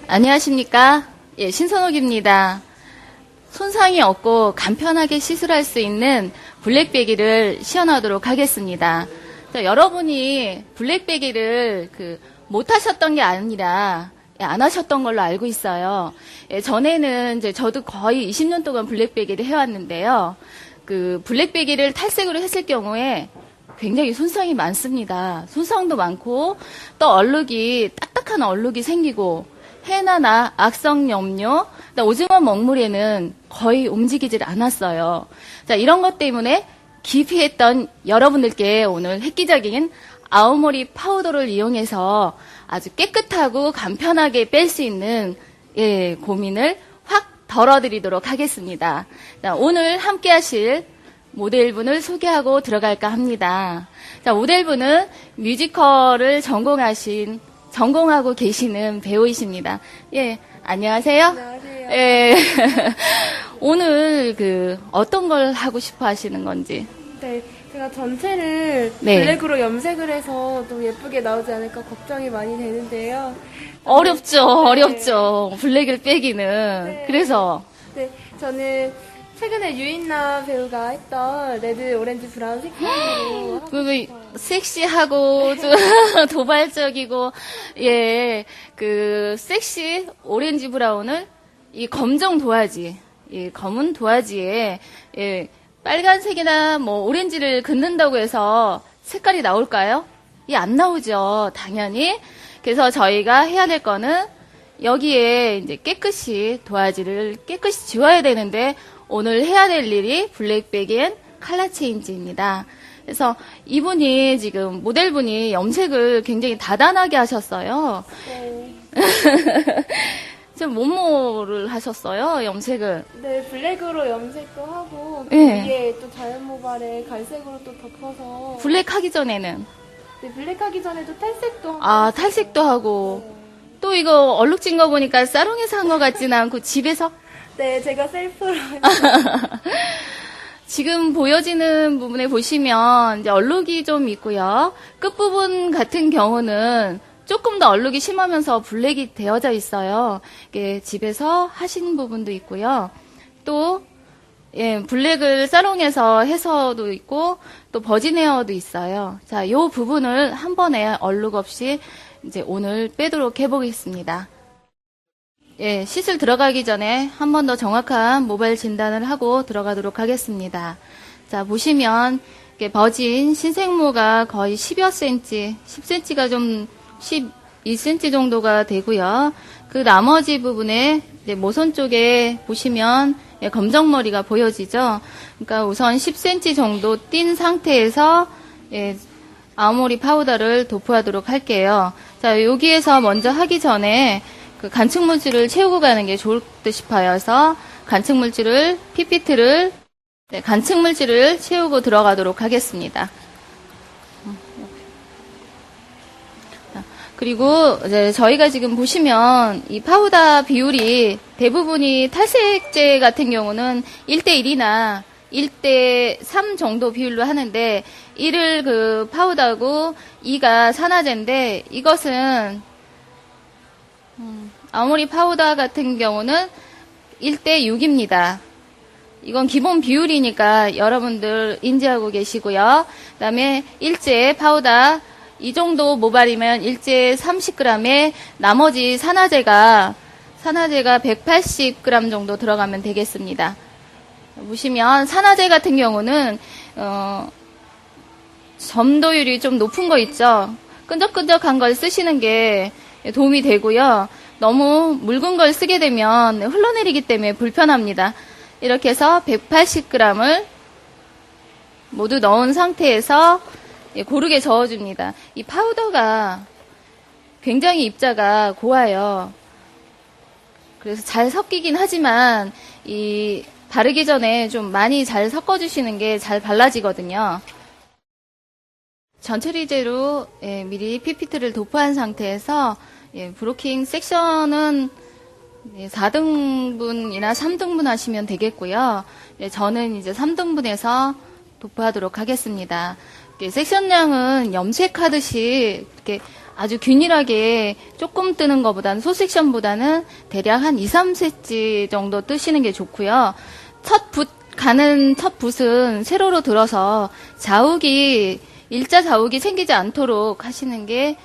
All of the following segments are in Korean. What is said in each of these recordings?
안녕하십니까? 예, 신선옥입니다. 손상이 없고 간편하게 시술할 수 있는 블랙베기를 시연하도록 하겠습니다. 여러분이 블랙베기를 못 하셨던 게 아니라 안 하셨던 걸로 알고 있어요. 예, 전에는 저도 거의 20년 동안 블랙베기를 해왔는데요. 블랙베기를 탈색으로 했을 경우에 굉장히 손상이 많습니다. 손상도 많고 또 얼룩이 딱딱한 얼룩이 생기고 해나나 악성염료, 오징어 먹물에는 거의 움직이질 않았어요. 자, 이런 것 때문에 기피했던 여러분들께 오늘 획기적인 아오모리 파우더를 이용해서 아주 깨끗하고 간편하게 뺄 수 있는 고민을 확 덜어드리도록 하겠습니다. 자, 오늘 함께 하실 모델분을 소개하고 들어갈까 합니다. 자, 모델분은 뮤지컬을 전공하고 계시는 배우이십니다. 예, 안녕하세요. 안녕하세요. 예, 오늘 어떤 걸 하고 싶어 하시는 건지. 네, 제가 전체를 네. 블랙으로 염색을 해서 좀 예쁘게 나오지 않을까 걱정이 많이 되는데요. 어렵죠. 블랙을 빼기는. 네. 그래서. 네, 저는 최근에 유인나 배우가 했던 레드, 오렌지, 브라운 색깔로 하고 싶어요. 섹시하고 좀 도발적이고 섹시 오렌지 브라운을 이 검정 도화지, 이 검은 도화지에 빨간색이나 오렌지를 긋는다고 해서 색깔이 나올까요? 안 나오죠, 당연히. 그래서 저희가 해야 될 거는 여기에 이제 깨끗이 도화지를 깨끗이 지워야 되는데 오늘 해야 될 일이 블랙베기 앤 컬러 체인지입니다. 그래서 이분이 지금 모델분이 염색을 굉장히 다단하게 하셨어요. 네. 지금 뭐를 하셨어요, 염색을? 네, 블랙으로 염색도 하고 그 네. 위에 또 자연 모발에 갈색으로 또 덮어서 블랙 하기 전에는? 네, 블랙 하기 전에도 탈색도 하고 탈색도 하고. 또 이거 얼룩진 거 보니까 사롱에서 한 것 같지는 않고 집에서? 네, 제가 셀프로 지금 보여지는 부분에 보시면 이제 얼룩이 좀 있고요. 끝부분 같은 경우는 조금 더 얼룩이 심하면서 블랙이 되어져 있어요. 이게 집에서 하신 부분도 있고요. 또 블랙을 사롱에서 해서도 있고 또 버진 헤어도 있어요. 자, 요 부분을 한 번에 얼룩 없이 이제 오늘 빼도록 해보겠습니다. 시술 들어가기 전에 한 번 더 정확한 모발 진단을 하고 들어가도록 하겠습니다. 자, 보시면 버진 신생모가 거의 10여 cm, 10cm가 좀 12cm 정도가 되고요. 그 나머지 부분에 이제 모선 쪽에 보시면 검정머리가 보여지죠. 그러니까 우선 10cm 정도 띈 상태에서 아오모리 파우더를 도포하도록 할게요. 자, 여기에서 먼저 하기 전에 간측물질을 채우고 가는 게 좋을 듯 싶어서 간측물질을 PPT를 간측물질을 채우고 들어가도록 하겠습니다. 그리고 이제 저희가 지금 보시면 이 파우더 비율이 대부분이 탈색제 같은 경우는 1대1이나 1대3 정도 비율로 하는데 1을 파우더고 2가 산화제인데 이것은 아오모리 파우더 같은 경우는 1대6입니다. 이건 기본 비율이니까 여러분들 인지하고 계시고요. 그 다음에 일제 파우더 이 정도 모발이면 일제 30g에 나머지 산화제가 180g 정도 들어가면 되겠습니다. 보시면 산화제 같은 경우는 점도율이 좀 높은 거 있죠. 끈적끈적한 걸 쓰시는 게 도움이 되고요. 너무 묽은 걸 쓰게 되면 흘러내리기 때문에 불편합니다. 이렇게 해서 180g을 모두 넣은 상태에서 고르게 저어줍니다. 이 파우더가 굉장히 입자가 고와요. 그래서 잘 섞이긴 하지만 이 바르기 전에 좀 많이 잘 섞어주시는 게 잘 발라지거든요. 전처리제로 미리 PPT를 도포한 상태에서 브로킹 섹션은 4등분이나 3등분 하시면 되겠고요. 저는 이제 3등분해서 도포하도록 하겠습니다. 섹션량은 염색하듯이 이렇게 아주 균일하게 조금 뜨는 것보다는 소섹션보다는 대략 한 2, 3cm 정도 뜨시는 게 좋고요. 가는 첫 붓은 세로로 들어서 일자 자욱이 생기지 않도록 하시는 게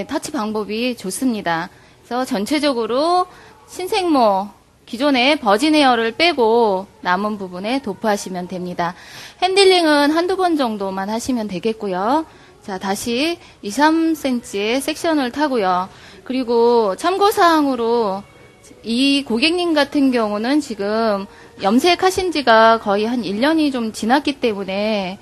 터치 방법이 좋습니다. 그래서 전체적으로 신생모 기존의 버진 헤어를 빼고 남은 부분에 도포하시면 됩니다. 핸들링은 한두 번 정도만 하시면 되겠고요. 자, 다시 2, 3cm의 섹션을 타고요. 그리고 참고사항으로 이 고객님 같은 경우는 지금 염색하신 지가 거의 한 1년이 좀 지났기 때문에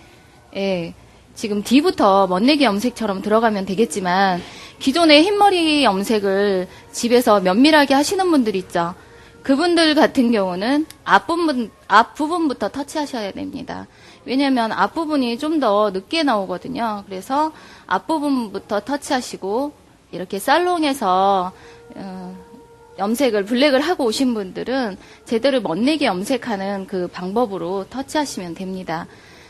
지금 뒤부터 멋내기 염색처럼 들어가면 되겠지만 기존의 흰머리 염색을 집에서 면밀하게 하시는 분들 있죠. 그분들 같은 경우는 앞부분부터 터치하셔야 됩니다. 왜냐하면 앞부분이 좀 더 늦게 나오거든요. 그래서 앞부분부터 터치하시고 이렇게 살롱에서 염색을 블랙을 하고 오신 분들은 제대로 멋내게 염색하는 그 방법으로 터치하시면 됩니다.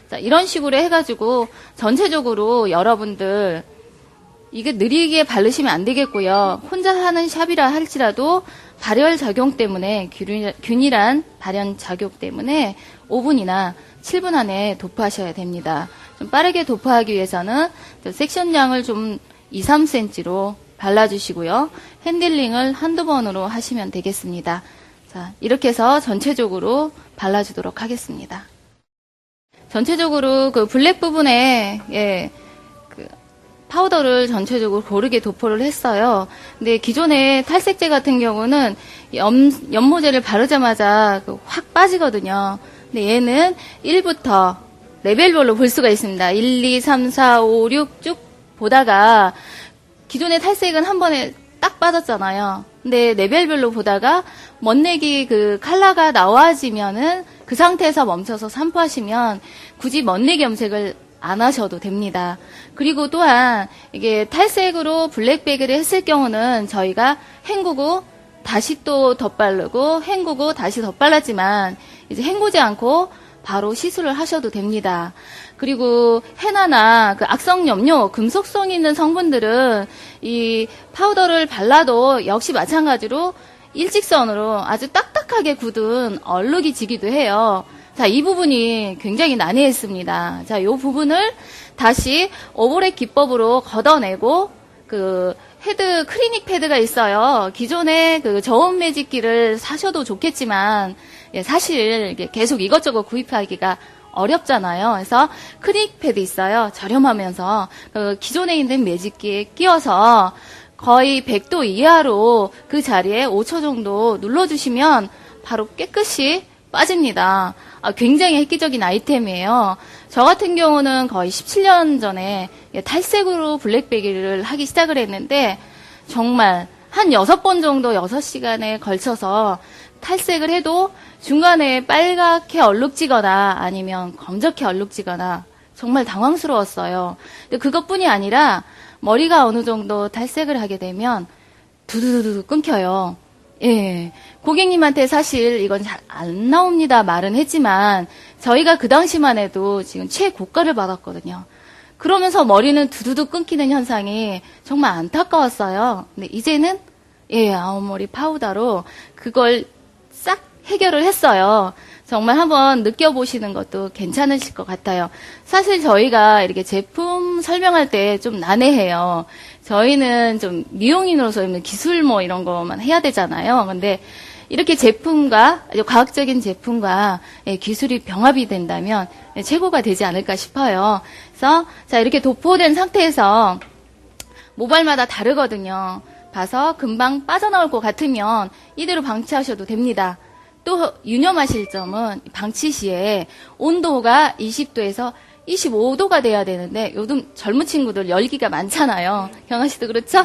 자, 이런 식으로 해가지고 전체적으로 여러분들 이게 느리게 바르시면 안 되겠고요. 혼자 하는 샵이라 할지라도 발열 작용 때문에 균일한 발열 작용 때문에 5분이나 7분 안에 도포하셔야 됩니다. 좀 빠르게 도포하기 위해서는 섹션 양을 좀 2, 3cm로 발라주시고요. 핸들링을 한두 번으로 하시면 되겠습니다. 자, 이렇게 해서 전체적으로 발라주도록 하겠습니다. 전체적으로 그 블랙 부분에 그 파우더를 전체적으로 고르게 도포를 했어요. 근데 기존의 탈색제 같은 경우는 연모제를 바르자마자 확 빠지거든요. 근데 얘는 1부터 레벨별로 볼 수가 있습니다. 1, 2, 3, 4, 5, 6 쭉 보다가 기존의 탈색은 한 번에 딱 빠졌잖아요. 근데 레벨별로 보다가 멋내기 그 컬러가 나와지면은 그 상태에서 멈춰서 산포하시면 굳이 멋내기 염색을 안 하셔도 됩니다. 그리고 또한 이게 탈색으로 블랙백을 했을 경우는 저희가 헹구고 다시 또 덧바르고 헹구고 다시 덧발랐지만 이제 헹구지 않고 바로 시술을 하셔도 됩니다. 그리고 헤나나 그 악성 염료, 금속성 있는 성분들은 이 파우더를 발라도 역시 마찬가지로 일직선으로 아주 딱딱하게 굳은 얼룩이 지기도 해요. 자, 이 부분이 굉장히 난해했습니다. 자, 이 부분을 다시 오버랩 기법으로 걷어내고 그 헤드 클리닉 패드가 있어요. 기존에 그 저온 매직기를 사셔도 좋겠지만 사실 계속 이것저것 구입하기가 어렵잖아요. 그래서 클리닉 패드 있어요. 저렴하면서 그 기존에 있는 매직기에 끼워서 거의 100도 이하로 그 자리에 5초 정도 눌러주시면 바로 깨끗이 빠집니다. 굉장히 획기적인 아이템이에요. 저 같은 경우는 거의 17년 전에 탈색으로 블랙베기를 하기 시작을 했는데 정말 한 6번 정도 6시간에 걸쳐서 탈색을 해도 중간에 빨갛게 얼룩지거나 아니면 검적해 얼룩지거나 정말 당황스러웠어요. 근데 그것뿐이 아니라 머리가 어느 정도 탈색을 하게 되면 두두두두 끊겨요. 예. 고객님한테 사실 이건 잘 안 나옵니다 말은 했지만 저희가 그 당시만 해도 지금 최고가를 받았거든요. 그러면서 머리는 두두두 끊기는 현상이 정말 안타까웠어요. 근데 이제는 아웃머리 파우더로 그걸 싹 해결을 했어요. 정말 한번 느껴보시는 것도 괜찮으실 것 같아요. 사실 저희가 이렇게 제품 설명할 때 좀 난해해요. 저희는 좀 미용인으로서 기술 뭐 이런 거만 해야 되잖아요. 근데 이렇게 제품과 아주 과학적인 제품과 기술이 병합이 된다면 최고가 되지 않을까 싶어요. 그래서 자, 이렇게 도포된 상태에서 모발마다 다르거든요. 봐서 금방 빠져나올 것 같으면 이대로 방치하셔도 됩니다. 또 유념하실 점은 방치 시에 온도가 20도에서 25도가 돼야 되는데 요즘 젊은 친구들 열기가 많잖아요. 경아 씨도 그렇죠?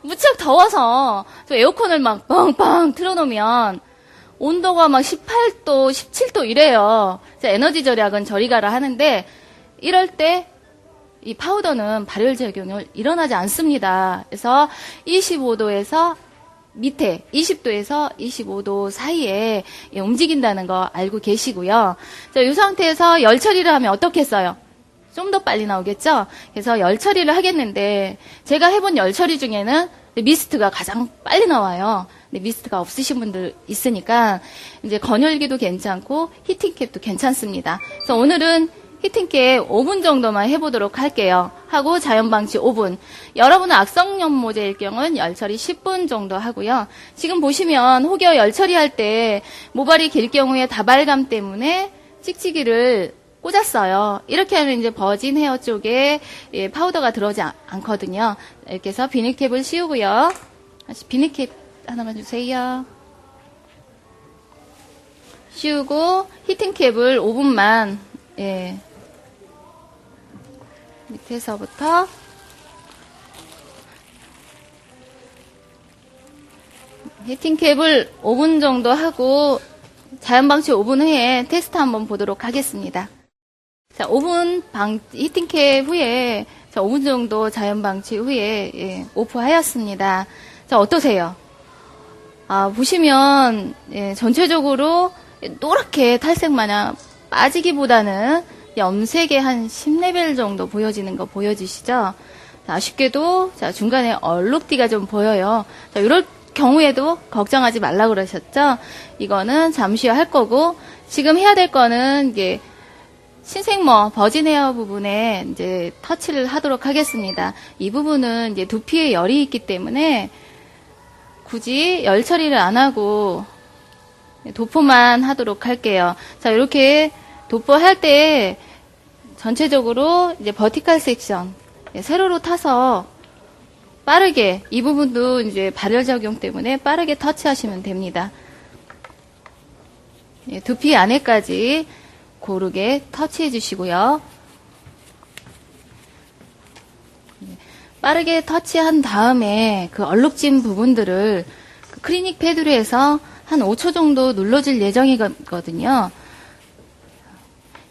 무척 더워서 저 에어컨을 막 빵빵 틀어놓으면 온도가 막 18도, 17도 이래요. 에너지 절약은 저리 가라 하는데 이럴 때 이 파우더는 발열 작용을 일어나지 않습니다. 그래서 25도에서 밑에 20도에서 25도 사이에 움직인다는 거 알고 계시고요. 자, 이 상태에서 열 처리를 하면 어떻겠어요? 좀 더 빨리 나오겠죠? 그래서 열 처리를 하겠는데, 제가 해본 열 처리 중에는 미스트가 가장 빨리 나와요. 근데 미스트가 없으신 분들 있으니까, 이제 건열기도 괜찮고, 히팅캡도 괜찮습니다. 그래서 오늘은 히팅캡 5분 정도만 해보도록 할게요. 하고 자연방치 5분. 여러분은 악성 연모제일 경우는 열처리 10분 정도 하고요. 지금 보시면 혹여 열처리 할 때 모발이 길 경우에 다발감 때문에 찍찍이를 꽂았어요. 이렇게 하면 이제 버진 헤어 쪽에 파우더가 들어오지 않거든요. 이렇게 해서 비닐캡을 씌우고요. 다시 비닐캡 하나만 주세요. 씌우고 히팅캡을 5분만 밑에서부터 히팅캡을 5분 정도 하고 자연방치 5분 후에 테스트 한번 보도록 하겠습니다. 자, 5분 히팅캡 후에 5분 정도 자연방치 후에 오프하였습니다. 자, 어떠세요? 보시면 전체적으로 노랗게 탈색 마냥 빠지기보다는 염색의 한 10레벨 정도 보여지는 거 보여지시죠? 자, 아쉽게도 중간에 얼룩띠가 좀 보여요. 자, 이럴 경우에도 걱정하지 말라 그러셨죠? 이거는 잠시 할 거고, 지금 해야 될 거는 이게 신생모 버진 헤어 부분에 이제 터치를 하도록 하겠습니다. 이 부분은 이제 두피에 열이 있기 때문에 굳이 열 처리를 안 하고 도포만 하도록 할게요. 자, 이렇게 도포할 때 전체적으로 이제 버티컬 섹션 세로로 타서 빠르게 이 부분도 이제 발열 작용 때문에 빠르게 터치하시면 됩니다. 두피 안에까지 고르게 터치해 주시고요. 빠르게 터치한 다음에 그 얼룩진 부분들을 클리닉 패드로 해서 한 5초 정도 눌러줄 예정이거든요.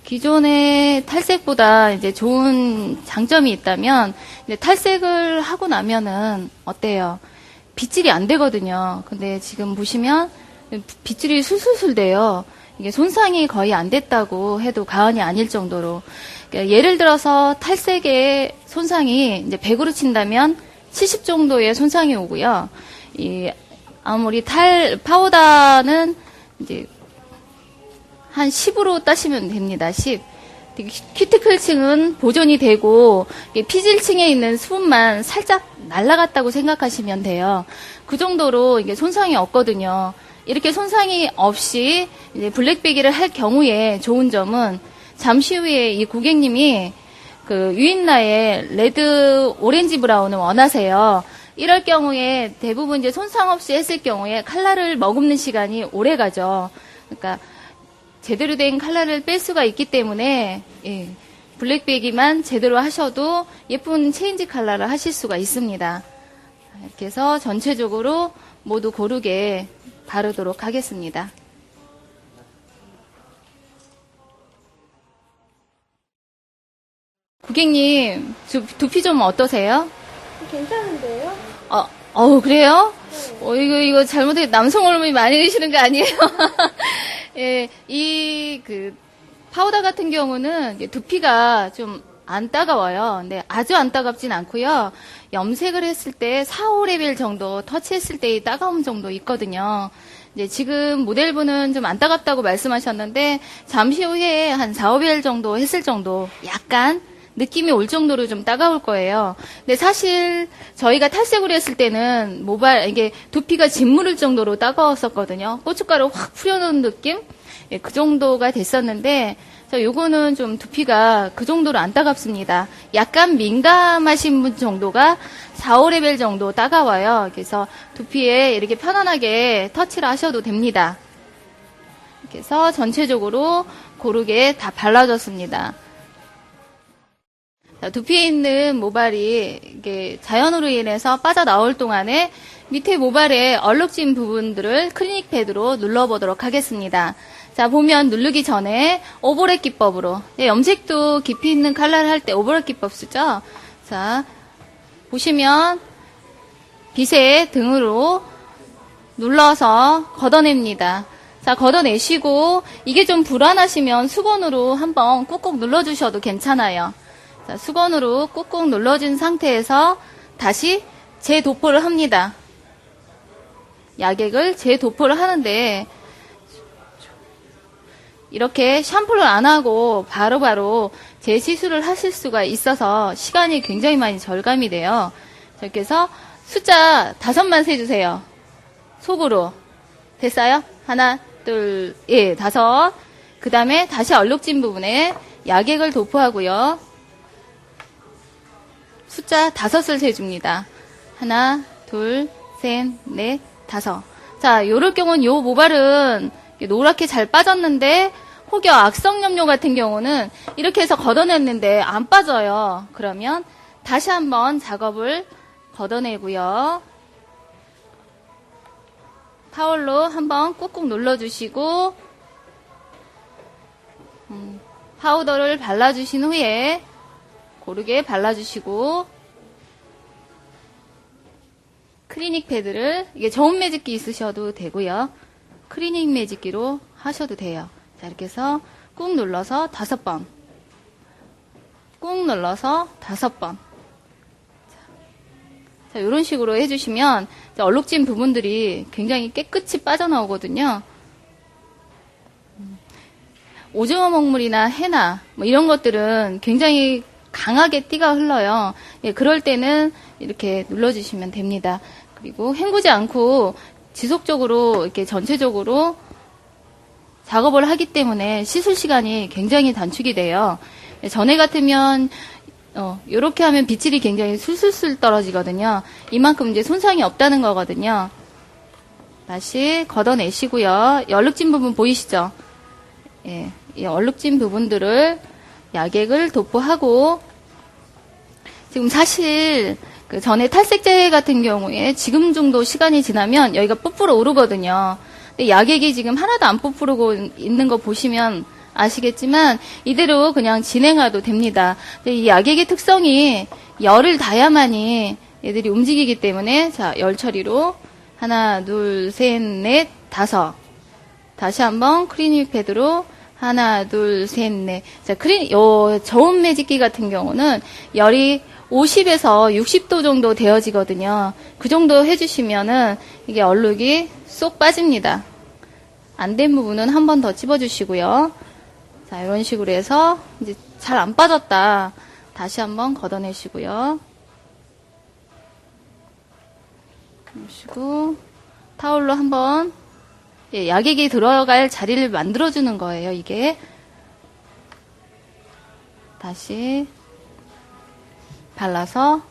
기존의 탈색보다 이제 좋은 장점이 있다면, 탈색을 하고 나면은 어때요? 빗질이 안 되거든요. 근데 지금 보시면 빗질이 술술술 돼요. 이게 손상이 거의 안 됐다고 해도 과언이 아닐 정도로. 그러니까 예를 들어서 탈색의 손상이 이제 100으로 친다면 70 정도의 손상이 오고요. 아무리 파우더는 이제 한 10으로 따시면 됩니다. 10. 큐티클층은 보존이 되고 피질층에 있는 수분만 살짝 날아갔다고 생각하시면 돼요. 그 정도로 이게 손상이 없거든요. 이렇게 손상이 없이 이제 블랙베기를 할 경우에 좋은 점은 잠시 후에 이 고객님이 그 유인라의 레드 오렌지 브라운을 원하세요. 이럴 경우에 대부분 이제 손상 없이 했을 경우에 컬러를 머금는 시간이 오래 가죠. 그러니까 제대로 된 컬러를 뺄 수가 있기 때문에 블랙베기만 제대로 하셔도 예쁜 체인지 컬러를 하실 수가 있습니다. 이렇게 해서 전체적으로 모두 고르게 바르도록 하겠습니다. 고객님, 두피 좀 어떠세요? 괜찮은데요? 그래요? 이거 잘못해 남성 호르몬이 많이 드시는 거 아니에요? 예, 파우더 같은 경우는 두피가 좀 안 따가워요. 근데 아주 안 따갑진 않고요. 염색을 했을 때 4, 5레벨 정도 터치했을 때의 따가움 정도 있거든요. 이제 지금 모델분은 좀 안 따갑다고 말씀하셨는데 잠시 후에 한 4, 5레벨 정도 했을 정도 약간 느낌이 올 정도로 좀 따가울 거예요. 근데 사실 저희가 탈색을 했을 때는 이게 두피가 짓무를 정도로 따가웠었거든요. 고춧가루 확 풀려놓은 느낌? 예, 그 정도가 됐었는데 요거는 좀 두피가 그 정도로 안 따갑습니다. 약간 민감하신 분 정도가 4, 5레벨 정도 따가워요. 그래서 두피에 이렇게 편안하게 터치를 하셔도 됩니다. 이렇게 해서 전체적으로 고르게 다 발라줬습니다. 자, 두피에 있는 모발이 이게 자연으로 인해서 빠져나올 동안에 밑에 모발의 얼룩진 부분들을 클리닉 패드로 눌러보도록 하겠습니다. 자, 보면 누르기 전에 오버랩 기법으로, 염색도 깊이 있는 컬러를 할 때 오버랩 기법 쓰죠? 자, 보시면 빗의 등으로 눌러서 걷어냅니다. 자, 걷어내시고 이게 좀 불안하시면 수건으로 한번 꾹꾹 눌러주셔도 괜찮아요. 자, 수건으로 꾹꾹 눌러준 상태에서 다시 재도포를 합니다. 약액을 재도포를 하는데 이렇게 샴푸를 안 하고 바로바로 재시술을 하실 수가 있어서 시간이 굉장히 많이 절감이 돼요. 자, 그래서 숫자 5만 세주세요. 속으로. 됐어요? 하나, 둘, 5. 그 다음에 다시 얼룩진 부분에 약액을 도포하고요. 숫자 5을 세줍니다. 하나, 둘, 셋, 넷, 5. 자, 요럴 경우는 요 모발은 노랗게 잘 빠졌는데 혹여 악성염료 같은 경우는 이렇게 해서 걷어냈는데 안 빠져요. 그러면 다시 한번 작업을 걷어내고요. 타월로 한번 꾹꾹 눌러주시고 파우더를 발라주신 후에 고르게 발라주시고 클리닉 패드를 이게 저온 매직기 있으셔도 되고요. 클리닉 매직기로 하셔도 돼요. 자, 이렇게 해서 꾹 눌러서 5번. 꾹 눌러서 5번. 자, 이런 식으로 해주시면 얼룩진 부분들이 굉장히 깨끗이 빠져나오거든요. 오징어 먹물이나 해나 뭐 이런 것들은 굉장히 강하게 띠가 흘러요. 예, 그럴 때는 이렇게 눌러주시면 됩니다. 그리고 헹구지 않고 지속적으로 이렇게 전체적으로 작업을 하기 때문에 시술 시간이 굉장히 단축이 돼요. 전에 같으면 이렇게 하면 빗질이 굉장히 술술술 떨어지거든요. 이만큼 이제 손상이 없다는 거거든요. 다시 걷어내시고요. 얼룩진 부분 보이시죠? 예, 이 얼룩진 부분들을 약액을 도포하고 지금 사실 그 전에 탈색제 같은 경우에 지금 정도 시간이 지나면 여기가 뽀뽀로 오르거든요. 근데 약액이 지금 하나도 안 뽀뽀르고 있는 거 보시면 아시겠지만 이대로 그냥 진행해도 됩니다. 근데 이 약액의 특성이 열을 닿아야만이 얘들이 움직이기 때문에 자, 열 처리로 하나, 둘, 셋, 넷, 5. 다시 한번 클리닉 패드로 하나, 둘, 셋, 넷. 자, 저온 매직기 같은 경우는 열이 50에서 60도 정도 되어지거든요. 그 정도 해주시면은 이게 얼룩이 쏙 빠집니다. 안 된 부분은 한 번 더 찝어주시고요. 자, 이런 식으로 해서 이제 잘 안 빠졌다. 다시 한번 걷어내시고요. 그러시고 타올로 한번 약액이 들어갈 자리를 만들어주는 거예요, 이게. 다시 발라서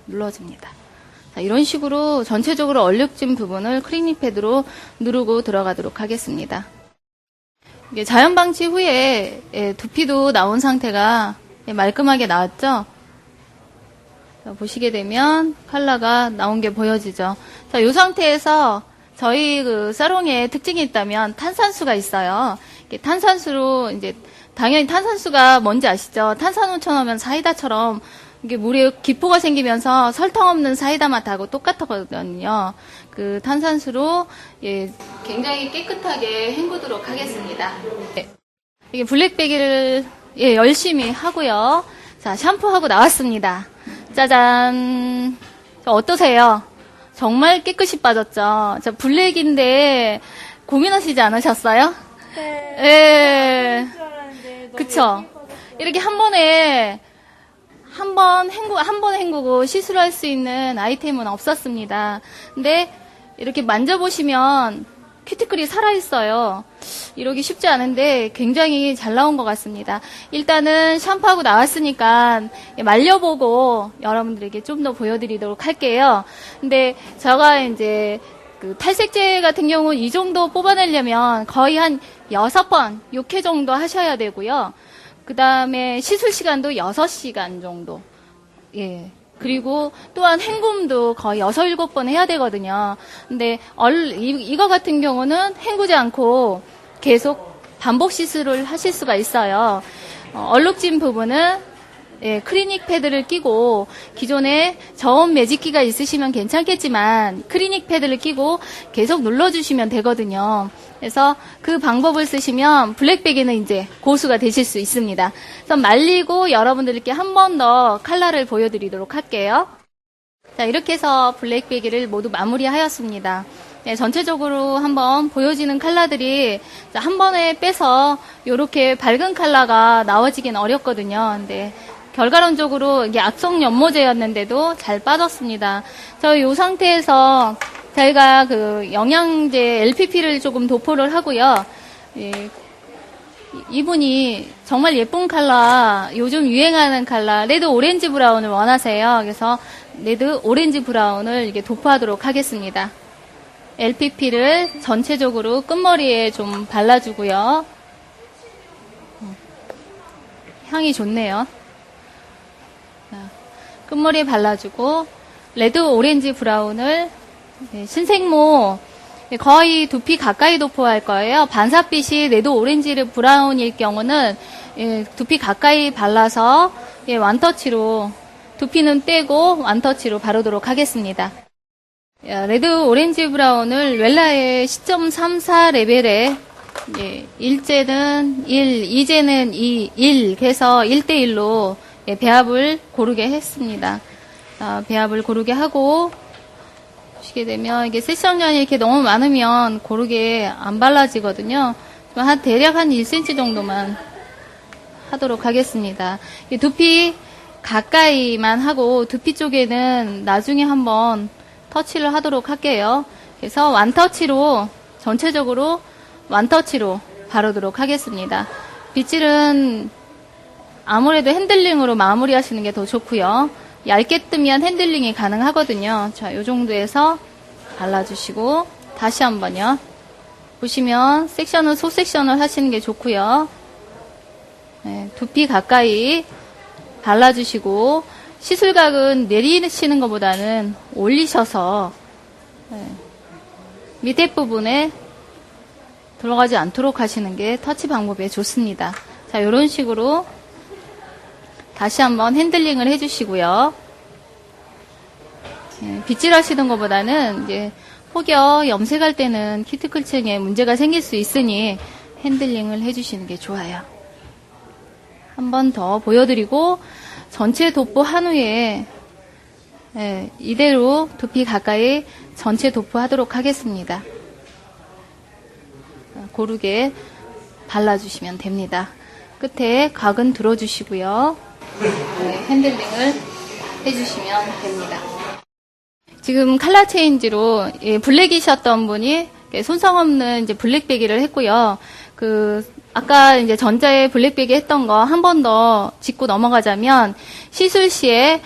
눌러줍니다. 자, 이런 식으로 전체적으로 얼룩진 부분을 클리닉 패드로 누르고 들어가도록 하겠습니다. 이게 자연 방치 후에 두피도 나온 상태가 말끔하게 나왔죠? 자, 보시게 되면 컬러가 나온 게 보여지죠? 자, 이 상태에서 저희 그 사롱에 특징이 있다면 탄산수가 있어요. 탄산수로 이제 당연히 탄산수가 뭔지 아시죠? 탄산수 쳐놓으면 사이다처럼 이게 물에 기포가 생기면서 설탕 없는 사이다 맛하고 똑같거든요. 그 탄산수로 굉장히 깨끗하게 헹구도록 하겠습니다. 이게 블랙베기를 열심히 하고요. 자, 샴푸하고 나왔습니다. 짜잔. 어떠세요? 정말 깨끗이 빠졌죠? 자, 블랙인데 고민하시지 않으셨어요? 네. 그쵸? 이렇게 한 번에 한 번 헹구고 시술할 수 있는 아이템은 없었습니다. 근데 이렇게 만져보시면 큐티클이 살아있어요. 이러기 쉽지 않은데 굉장히 잘 나온 것 같습니다. 일단은 샴푸하고 나왔으니까 말려보고 여러분들에게 좀 더 보여드리도록 할게요. 근데 제가 이제 그 탈색제 같은 경우는 이 정도 뽑아내려면 거의 한 6번, 6회 정도 하셔야 되고요. 그 다음에 시술 시간도 6시간 정도. 예. 그리고 또한 헹굼도 거의 6, 7번 해야 되거든요. 근데 이거 같은 경우는 헹구지 않고 계속 반복 시술을 하실 수가 있어요. 얼룩진 부분은 크리닉 패드를 끼고 기존에 저온 매직기가 있으시면 괜찮겠지만 크리닉 패드를 끼고 계속 눌러주시면 되거든요. 그래서 그 방법을 쓰시면 블랙배기는 이제 고수가 되실 수 있습니다. 그래서 말리고 여러분들께 한 번 더 컬러를 보여드리도록 할게요. 자, 이렇게 해서 블랙배기를 모두 마무리하였습니다. 네, 전체적으로 한번 보여지는 컬러들이 한 번에 빼서 이렇게 밝은 컬러가 나와지긴 어렵거든요. 근데 결과론적으로 이게 악성 연모제였는데도 잘 빠졌습니다. 저희 이 상태에서 저희가 그 영양제 LPP를 조금 도포를 하고요. 예, 이분이 정말 예쁜 컬러, 요즘 유행하는 컬러, 레드 오렌지 브라운을 원하세요. 그래서 레드 오렌지 브라운을 이게 도포하도록 하겠습니다. LPP를 전체적으로 끝머리에 좀 발라주고요. 향이 좋네요. 자, 끝머리에 발라주고 레드 오렌지 브라운을 신생모 거의 두피 가까이 도포할 거예요. 반사빛이 레드 오렌지 브라운일 경우는 두피 가까이 발라서 완터치로 두피는 떼고 완터치로 바르도록 하겠습니다. 레드 오렌지 브라운을 웰라의 10.34 레벨에 1제는 1, 2제는 2, 1 그래서 1대1로 배합을 고르게 했습니다. 배합을 고르게 하고 보시게 되면 이게 세션량이 이렇게 너무 많으면 고르게 안 발라지거든요. 대략 한 1cm 정도만 하도록 하겠습니다. 두피 가까이만 하고 두피 쪽에는 나중에 한번 터치를 하도록 할게요. 그래서 완터치로 전체적으로 완터치로 바르도록 하겠습니다. 빗질은 아무래도 핸들링으로 마무리하시는 게 더 좋고요. 얇게 뜨면 핸들링이 가능하거든요. 자, 요 정도에서 발라주시고 다시 한번요. 보시면 섹션은 소섹션을 하시는 게 좋고요. 네, 두피 가까이 발라주시고 시술각은 내리시는 것보다는 올리셔서 밑에 부분에 들어가지 않도록 하시는 게 터치 방법에 좋습니다. 자, 이런 식으로 다시 한번 핸들링을 해주시고요. 빗질 하시는 것보다는 이제 혹여 염색할 때는 키티클층에 문제가 생길 수 있으니 핸들링을 해주시는 게 좋아요. 한 번 더 보여드리고 전체 도포한 후에 이대로 두피 가까이 전체 도포하도록 하겠습니다. 고르게 발라주시면 됩니다. 끝에 각은 들어주시고요. 핸들링을 해주시면 됩니다. 지금 컬러 체인지로 블랙이셨던 분이 손상 없는 이제 블랙배기를 했고요. 아까 이제 전자에 블랙배기 했던 거 한 번 더 짚고 넘어가자면 시술 시에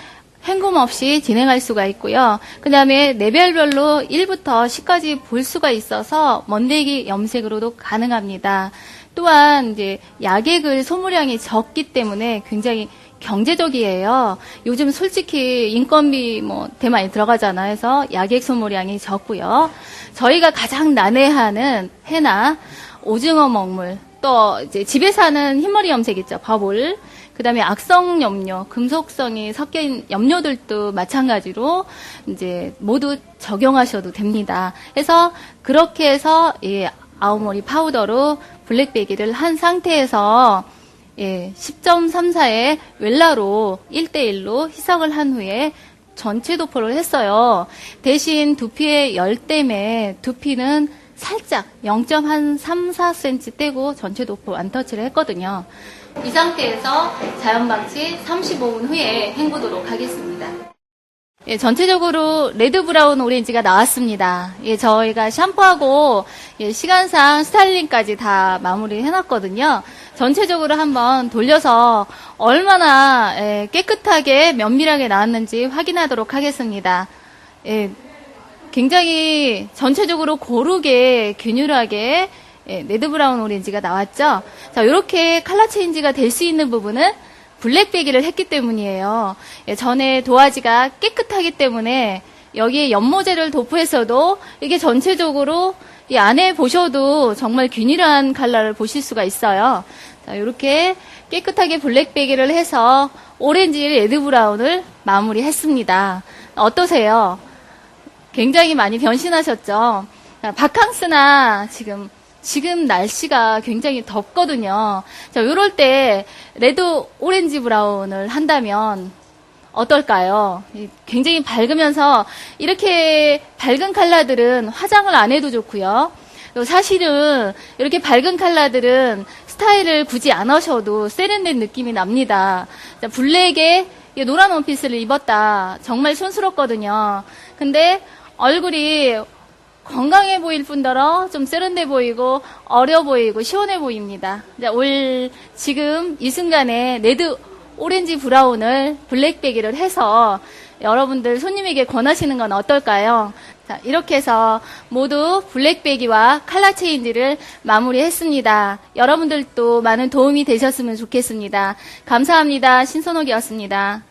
헹굼 없이 진행할 수가 있고요. 그 다음에 레벨별로 1부터 10까지 볼 수가 있어서 먼데기 염색으로도 가능합니다. 또한 이제 약액을 소모량이 적기 때문에 굉장히 경제적이에요. 요즘 솔직히 인건비 대만이 들어가잖아요. 해서 약액 소모량이 적고요. 저희가 가장 난해하는 해나 오징어 먹물, 또 이제 집에서 하는 흰머리 염색 있죠. 버블. 그 다음에 악성 염료, 금속성이 섞인 염료들도 마찬가지로 이제 모두 적용하셔도 됩니다. 그래서 그렇게 해서 아오모리 파우더로 블랙배기를 한 상태에서 10.34의 웰라로 1대1로 희석을 한 후에 전체 도포를 했어요. 대신 두피의 열 때문에 두피는 살짝 0.34cm 떼고 전체 도포 완터치를 했거든요. 이 상태에서 자연방치 35분 후에 헹구도록 하겠습니다. 전체적으로 레드 브라운 오렌지가 나왔습니다. 저희가 샴푸하고 시간상 스타일링까지 다 마무리 해놨거든요. 전체적으로 한번 돌려서 얼마나 깨끗하게 면밀하게 나왔는지 확인하도록 하겠습니다. 굉장히 전체적으로 고르게 균일하게 레드 브라운 오렌지가 나왔죠. 자, 이렇게 컬러 체인지가 될 수 있는 부분은 블랙배기를 했기 때문이에요. 전에 도화지가 깨끗하기 때문에 여기에 연모제를 도포했어도 이게 전체적으로 이 안에 보셔도 정말 균일한 컬러를 보실 수가 있어요. 자, 이렇게 깨끗하게 블랙베이를 해서 오렌지 레드 브라운을 마무리했습니다. 어떠세요? 굉장히 많이 변신하셨죠? 자, 바캉스나 지금 날씨가 굉장히 덥거든요. 자, 요럴 때 레드 오렌지 브라운을 한다면 어떨까요? 굉장히 밝으면서 이렇게 밝은 컬러들은 화장을 안 해도 좋고요. 또 사실은 이렇게 밝은 컬러들은 스타일을 굳이 안 하셔도 세련된 느낌이 납니다. 자, 블랙에 노란 원피스를 입었다. 정말 촌스럽거든요. 근데 얼굴이 건강해 보일 뿐더러 좀 세련돼 보이고 어려 보이고 시원해 보입니다. 자, 지금 이 순간에 레드 오렌지 브라운을 블랙베이를 해서 여러분들 손님에게 권하시는 건 어떨까요? 자, 이렇게 해서 모두 블랙베이와 컬러 체인지를 마무리했습니다. 여러분들도 많은 도움이 되셨으면 좋겠습니다. 감사합니다. 신선옥이었습니다.